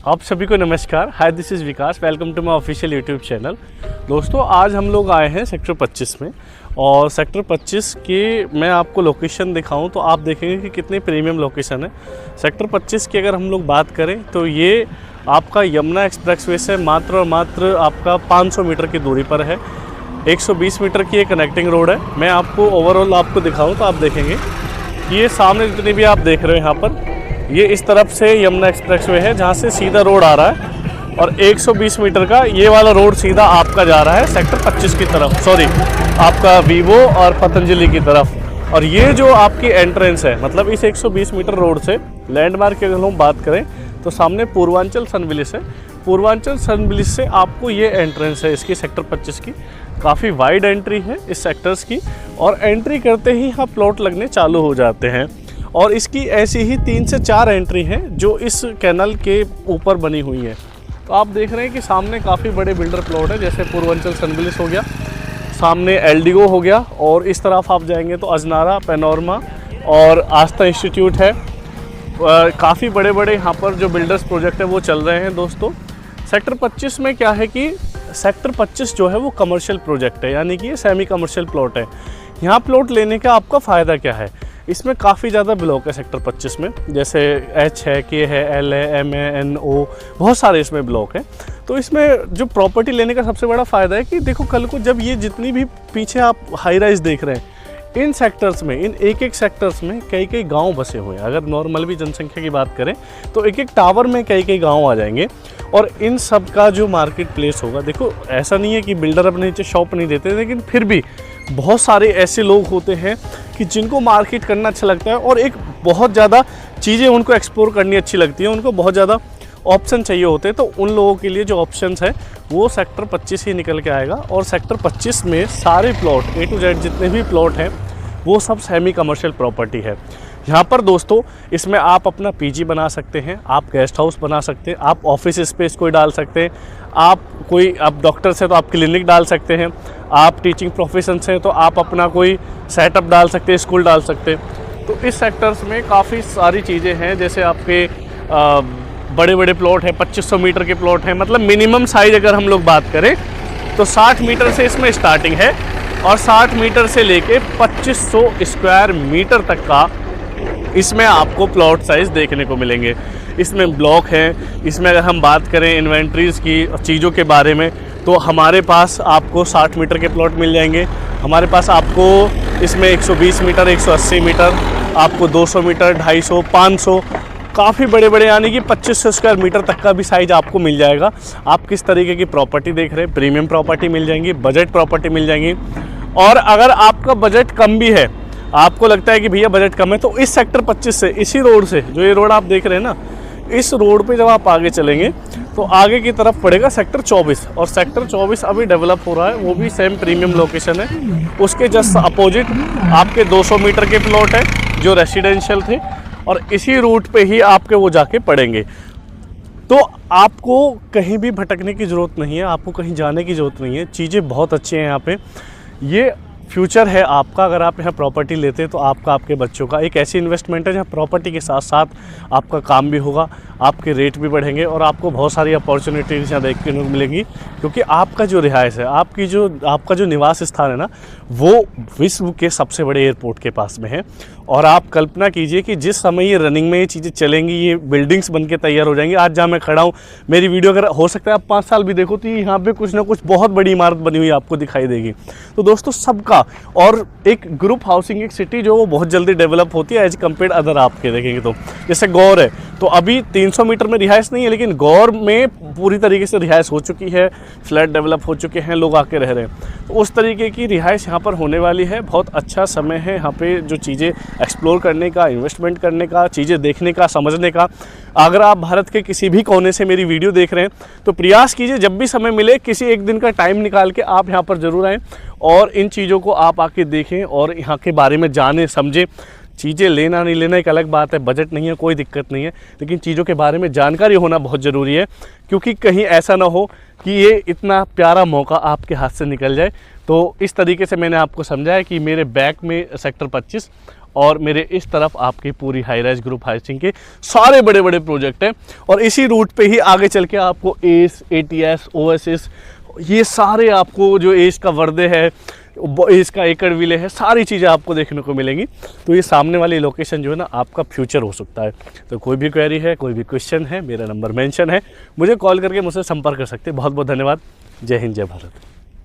आप सभी को नमस्कार। Hi, this is Vikas. Welcome to my official YouTube channel. दोस्तों, आज हम लोग आए हैं सेक्टर 25 में, और सेक्टर 25 के मैं आपको लोकेशन दिखाऊं तो आप देखेंगे कि कितनी प्रीमियम लोकेशन है। सेक्टर 25 की अगर हम लोग बात करें तो ये आपका यमुना एक्सप्रेसवे से मात्र और मात्र आपका 500 मीटर की दूरी पर है। 120 मीटर की एक कनेक्टिंग रोड है। मैं आपको ओवरऑल आपको दिखाऊँ तो आप देखेंगे कि ये सामने जितनी भी आप देख रहे हो यहाँ पर, ये इस तरफ से यमुना एक्सप्रेसवे है जहाँ से सीधा रोड आ रहा है, और 120 मीटर का ये वाला रोड सीधा आपका जा रहा है सेक्टर 25 की तरफ, सॉरी आपका वीवो और पतंजलि की तरफ। और ये जो आपकी एंट्रेंस है, मतलब इस 120 मीटर रोड से लैंडमार्क की अगर हम बात करें तो सामने पूर्वांचल सनविलिस है। पूर्वांचल सनविलिस से आपको ये एंट्रेंस है इसकी सेक्टर 25 की। काफ़ी वाइड एंट्री है इस सेक्टर्स की, और एंट्री करते ही यहाँ प्लॉट लगने चालू हो जाते हैं। और इसकी ऐसी ही 3 से 4 एंट्री हैं जो इस कैनल के ऊपर बनी हुई हैं। तो आप देख रहे हैं कि सामने काफ़ी बड़े बिल्डर प्लॉट है, जैसे पूर्वांचल सनविलिस हो गया, सामने एल्डिगो हो गया, और इस तरफ आप जाएंगे तो अजनारा, पैनोरमा और आस्था इंस्टीट्यूट है। काफ़ी बड़े बड़े यहाँ पर जो बिल्डर्स प्रोजेक्ट है वो चल रहे हैं। दोस्तों, सेक्टर 25 में क्या है कि सेक्टर 25 जो है वो कमर्शियल प्रोजेक्ट है, यानी कि ये सेमी कमर्शियल प्लॉट है। यहाँ प्लॉट लेने का आपका फ़ायदा क्या है, इसमें काफ़ी ज़्यादा ब्लॉक है सेक्टर 25 में, जैसे H है, K है, L है, M है, N O, बहुत सारे इसमें ब्लॉक हैं। तो इसमें जो प्रॉपर्टी लेने का सबसे बड़ा फ़ायदा है कि देखो, कल को जब ये जितनी भी पीछे आप हाई राइज देख रहे हैं, इन सेक्टर्स में, इन एक सेक्टर्स में कई कई गांव बसे हुए हैं। अगर नॉर्मल भी जनसंख्या की बात करें तो एक टावर में कई गांव आ जाएंगे, और इन सब का जो मार्केट प्लेस होगा, देखो ऐसा नहीं है कि बिल्डर अपने नीचे शॉप नहीं देते, लेकिन फिर भी बहुत सारे ऐसे लोग होते हैं कि जिनको मार्केट करना अच्छा लगता है, और एक बहुत ज़्यादा चीज़ें उनको एक्सप्लोर करनी अच्छी लगती है, उनको बहुत ज़्यादा ऑप्शन चाहिए होते हैं। तो उन लोगों के लिए जो ऑप्शंस है वो सेक्टर 25 ही निकल के आएगा। और सेक्टर 25 में सारे प्लॉट A to Z जितने भी प्लॉट हैं वो सब सेमी कमर्शियल प्रॉपर्टी है। यहाँ पर दोस्तों, इसमें आप अपना पीजी बना सकते हैं, आप गेस्ट हाउस बना सकते हैं, आप ऑफिस स्पेस कोई डाल सकते हैं, आप डॉक्टर से तो आप क्लिनिक डाल सकते हैं, आप टीचिंग प्रोफेशन से तो आप अपना कोई सेटअप डाल सकते हैं, स्कूल डाल सकते हैं। तो इस सेक्टर्स में काफ़ी सारी चीज़ें हैं, जैसे आपके बड़े बड़े प्लॉट हैं, 2500 मीटर के प्लॉट हैं। मतलब मिनिमम साइज़ अगर हम लोग बात करें तो 60 मीटर से इसमें स्टार्टिंग है, और 60 मीटर से लेके 2500 स्क्वायर मीटर तक का इसमें आपको प्लॉट साइज़ देखने को मिलेंगे। इसमें ब्लॉक हैं। इसमें अगर हम बात करें इन्वेंट्रीज़ की चीज़ों के बारे में, तो हमारे पास आपको 60 मीटर के प्लॉट मिल जाएंगे। हमारे पास आपको इसमें 120 मीटर, 180 मीटर, आपको 200 मीटर, 250, 500, काफ़ी बड़े बड़े यानी कि 2500 स्क्वायर मीटर तक का भी साइज़ आपको मिल जाएगा। आप किस तरीके की प्रॉपर्टी देख रहे हैं, प्रीमियम प्रॉपर्टी मिल जाएंगी, बजट प्रॉपर्टी मिल जाएंगी। और अगर आपका बजट कम भी है, आपको लगता है कि भैया बजट कम है, तो इस सेक्टर 25 से, इसी रोड से, जो ये रोड आप देख रहे हैं ना, इस रोड पे जब आप आगे चलेंगे तो आगे की तरफ पड़ेगा सेक्टर 24, और सेक्टर 24 अभी डेवलप हो रहा है, वो भी सेम प्रीमियम लोकेशन है। उसके जस्ट अपोजिट आपके 200 मीटर के प्लॉट है जो रेसिडेंशियल थे, और इसी रूट पे ही आपके वो जाके पड़ेंगे। तो आपको कहीं भी भटकने की ज़रूरत नहीं है, आपको कहीं जाने की ज़रूरत नहीं है। चीज़ें बहुत अच्छी हैं यहाँ पे। ये फ्यूचर है आपका। अगर आप यहाँ प्रॉपर्टी लेते हैं तो आपका, आपके बच्चों का एक ऐसी इन्वेस्टमेंट है जहाँ प्रॉपर्टी के साथ साथ आपका काम भी होगा, आपके रेट भी बढ़ेंगे, और आपको बहुत सारी अपॉर्चुनिटीज़ यहाँ देखने को मिलेंगी। क्योंकि आपका जो रिहाइश है, आपका जो निवास स्थान है ना, वो विश्व के सबसे बड़े एयरपोर्ट के पास में है। और आप कल्पना कीजिए कि जिस समय ये रनिंग में ये चीज़ें चलेंगी, ये बिल्डिंग्स बन के तैयार हो जाएंगी। आज जहाँ मैं खड़ा हूँ, मेरी वीडियो अगर हो सकता है आप 5 साल भी देखो तो यहाँ पे कुछ ना कुछ बहुत बड़ी इमारत बनी हुई आपको दिखाई देगी। तो दोस्तों, सबका, और एक ग्रुप हाउसिंग एक सिटी जो वो बहुत जल्दी डेवलप होती है एज कम्पेयर अदर आपके देखेंगे तो। जैसे गौर है, तो अभी 300 मीटर में रिहाइश नहीं है, लेकिन गौर में पूरी तरीके से रिहाइश हो चुकी है, फ्लैट डेवलप हो चुके हैं, लोग आके रह रहे हैं। तो उस तरीके की रिहाइश यहाँ पर होने वाली है। बहुत अच्छा समय है यहाँ पे जो चीज़ें एक्सप्लोर करने का, इन्वेस्टमेंट करने का, चीज़ें देखने का, समझने का। अगर आप भारत के किसी भी कोने से मेरी वीडियो देख रहे हैं तो प्रयास कीजिए, जब भी समय मिले किसी एक दिन का टाइम निकाल के आप यहाँ पर ज़रूर आएँ, और इन चीज़ों को आप आके देखें और यहाँ के बारे में जानें, समझें। चीज़ें लेना नहीं लेना एक अलग बात है, बजट नहीं है, कोई दिक्कत नहीं है, लेकिन चीज़ों के बारे में जानकारी होना बहुत ज़रूरी है। क्योंकि कहीं ऐसा ना हो कि ये इतना प्यारा मौका आपके हाथ से निकल जाए। तो इस तरीके से मैंने आपको समझाया कि मेरे बैक में सेक्टर 25 और मेरे इस तरफ आपकी पूरी हाई राइज ग्रुप हाउसिंग के सारे बड़े बड़े प्रोजेक्ट हैं। और इसी रूट पे ही आगे चल के आपको एस, ATS, ओएसिस, ये सारे आपको जो एस का वर्दे है, इसका एकड़ विले है, सारी चीज़ें आपको देखने को मिलेंगी। तो ये सामने वाली लोकेशन जो है ना आपका फ्यूचर हो सकता है। तो कोई भी क्वेरी है, कोई भी क्वेश्चन है, मेरा नंबर मेंशन है, मुझे कॉल करके मुझसे संपर्क कर सकते हैं। बहुत बहुत धन्यवाद। जय हिंद, जय भारत।